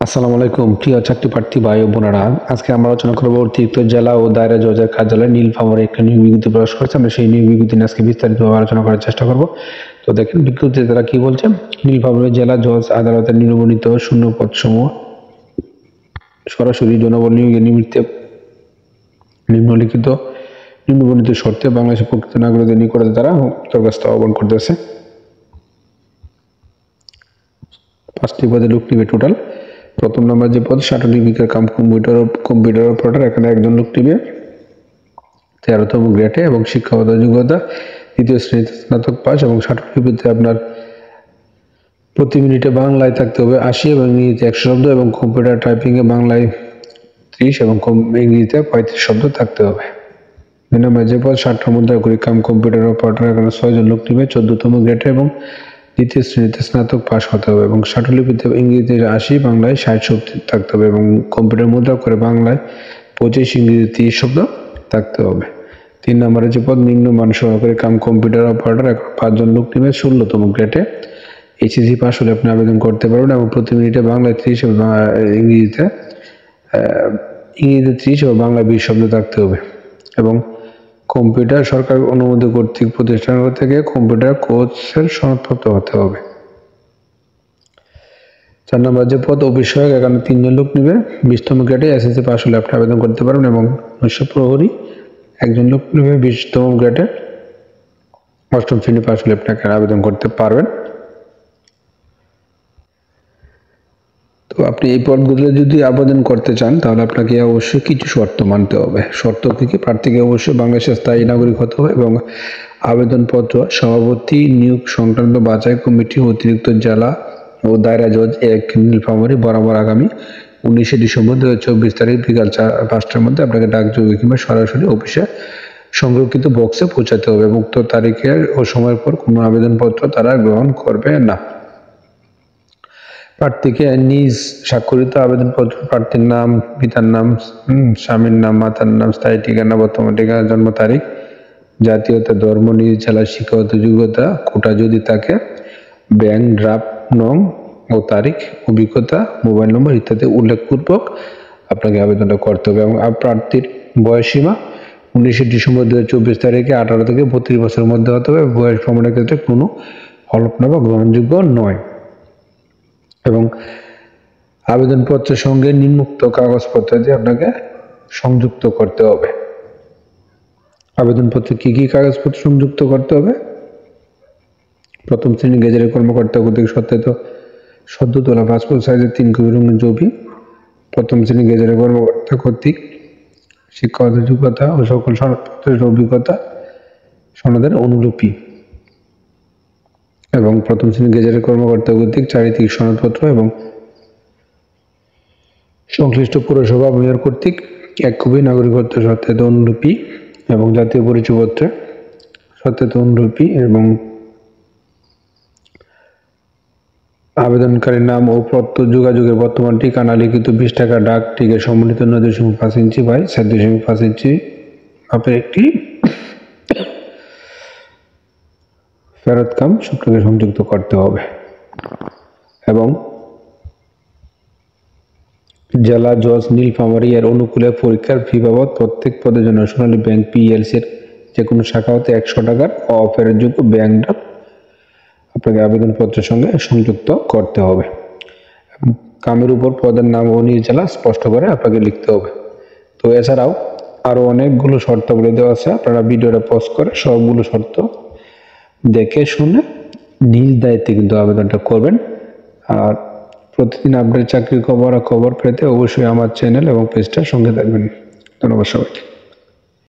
আসসালামু আলাইকুম প্রিয় চাকরি প্রার্থী ভাই ও বোনেরা, আজকে আমরা আলোচনা করব অতিরিক্ত জেলা ও দায়রা জজের কার্যালয়ে নীলফামারী একটা নিয়োগ বিজ্ঞপ্তি প্রকাশ করেছে। আমরা সেই নিয়োগ বিজ্ঞপ্তি নিয়ে আজকে বিস্তারিতভাবে আলোচনা করার চেষ্টা করব। তো দেখেন বিজ্ঞপ্তিতে তারা কি বলছে। নীলফামারী জেলা জজ আদালতের নিম্নবর্ণিত শূন্য পদসমূহ সরাসরি জনবল নিয়োগের নিমিত্তে নিম্নবর্ণিত শর্তে বাংলাদেশের প্রকৃত নাগরিকদের নিকটে তারা দরখাস্ত আহ্বান করতেছে। 5টি পদে লোক নিবে টোটাল। প্রথম নম্বর যে পদ লিপিকার কাম কম্পিউটার অপারেটর, এখানে একজন লোক নিবে 13তম গ্রেডে এবং শিক্ষাগত যোগ্যতা দ্বিতীয় শ্রেণীতে স্নাতক পাস এবং লিপিতে আপনার প্রতি মিনিটে বাংলায় থাকতে হবে 80 এবং ইংরেজিতে 100 শব্দ এবং কম্পিউটার টাইপিংয়ে বাংলায় 30 এবং ইংরেজিতে 35 শব্দ থাকতে হবে। 2 নম্বর যে পদ মুদ্রাকরী কাম কম্পিউটার অপারেটর, এখানে 6 জন লোক নিবে 14তম গ্রেডে এবং দ্বিতীয় শ্রেণীতে স্নাতক পাস হতে হবে এবং লিপিতে ইংরেজিতে 80 বাংলায় 60 শব্দ থাকতে হবে এবং কম্পিউটার মুদ্রা করে বাংলায় 25 ইংরেজিতে 30 শব্দ থাকতে হবে। 3 নম্বরে যে পদ নিম্নমান সহকারী কাম কম্পিউটার অপারেটর, 5 জন লোক নিবে 16তম গ্রেডে এইচএসসি পাস হলে আপনি আবেদন করতে পারবেন এবং প্রতি মিনিটে বাংলায় 30 এবং ইংরেজিতে 30 এবং বাংলায় 20 শব্দ থাকতে হবে এবং কম্পিউটার সরকার অনুমোদিত কর্তৃক প্রতিষ্ঠান থেকে কম্পিউটার কোর্সের সনদপ্রাপ্ত হতে হবে। 4 নম্বর যে পদ অফিস সহায়ক, এখানে 3 জন লোক নিবে 20তম গ্রেডে এসএসসি পাস হলে আপনি আবেদন করতে পারবেন এবং নৈশ প্রহরী 1 জন লোক নিবে 20তম গ্রেডে 8ম শ্রেণী পাস হলে আপনি আবেদন করতে পারবেন। তো আপনি এই পদগুলো যদি আবেদন করতে চান তাহলে আপনাকে অবশ্যই কিছু শর্ত মানতে হবে। শর্ত কি? প্রার্থীকে অবশ্যই বাংলাদেশের স্থায়ী নাগরিক হতে হবে এবং আবেদনপত্র সভাপতি নিয়োগ সংক্রান্ত বাছাই কমিটি অতিরিক্ত জেলা ও দায়রা জজ 1 নীলফামারী বরাবর আগামী 19শে ডিসেম্বর 2024 তারিখ বিকাল 5টার মধ্যে আপনাকে ডাকযোগে কিংবা সরাসরি অফিসে সংরক্ষিত বক্সে পৌঁছাতে হবে এবং উক্ত তারিখের ও সময়ের পর কোনো আবেদনপত্র তারা গ্রহণ করবে না। প্রার্থীকে নিজ স্বাক্ষরিত আবেদনপত্র, প্রার্থীর নাম, পিতার নাম, স্বামীর নাম, মাতার নাম, স্থায়ী ঠিকানা, বর্তমান ঠিকানা, জন্ম তারিখ, জাতীয়তা, ধর্ম, নিজ জেলার শিক্ষাগত যোগ্যতা, কোটা যদি থাকে, ব্যাংক ড্রাফট নং ও তারিখ, অভিজ্ঞতা, মোবাইল নম্বর ইত্যাদি উল্লেখপূর্বক আপনাকে আবেদনটা করতে হবে এবং প্রার্থীর বয়সসীমা 19শে ডিসেম্বর 2024 তারিখে 18 থেকে 32 বছরের মধ্যে হতে হবে। বয়স প্রমাণের ক্ষেত্রে কোনো হলফনামা গ্রহণযোগ্য নয় এবং আবেদনপত্রের সঙ্গে নিম্নোক্ত কাগজপত্র দিয়ে আপনাকে সংযুক্ত করতে হবে। আবেদনপত্রে কি কি কাগজপত্র সংযুক্ত করতে হবে? প্রথম শ্রেণী গেজেটের কর্মকর্তা কর্তৃক সদ্য তোলা পাসপোর্ট সাইজের 3 কপি রঙিন ছবি, প্রথম শ্রেণী গেজেটের কর্মকর্তা কর্তৃক শিক্ষাগত যোগ্যতা ও সকল সনদপত্রের অভিজ্ঞতা সনদের অনুলিপি এবং প্রথম শ্রেণী গেজেটের কর্মকর্তা কর্তৃক চারিত্রিক সনদপত্র এবং সংশ্লিষ্ট পৌরসভা মেয়র কর্তৃক 1 কপি নাগরিকত্ব সত্যায়িত অনুলিপি এবং জাতীয় পরিচয়পত্রের সত্যায়িত অনুলিপি এবং আবেদনকারীর নাম ও যোগাযোগের বর্তমান ঠিকানা লিখিত 20 টাকা ডাক টিকিট সম্বলিত 9.5 ইঞ্চি বাই 7.5 ইঞ্চি মাপের একটি ফেরত কাম সূত্রকে সংযুক্ত করতে হবে এবং জেলা জজ নীলফামারী এর অনুকূলে পরীক্ষার ফি বাবদ প্রত্যেক পদের জন্য সোনালী ব্যাংক পিএলসি এর যে কোনো শাখা হতে 100 টাকার অফেরের যোগ্য ব্যাংক ড্রাফট আপনাকে আবেদনপত্রের সঙ্গে সংযুক্ত করতে হবে। কামের উপর পদের নাম ও নিজ জেলা স্পষ্ট করে আপনাকে লিখতে হবে। তো এছাড়াও আরও অনেকগুলো শর্তাবলী দেওয়া আছে, আপনারা ভিডিওটা পজ করে সবগুলো শর্ত দেখে শুনে নিজ দায়িত্বে কিন্তু আবেদনটা করবেন। আর প্রতিদিন আপডেট চাকরির খবর পেতে অবশ্যই আমার চ্যানেল এবং পেজটার সঙ্গে থাকবেন। ধন্যবাদ সবাইকে।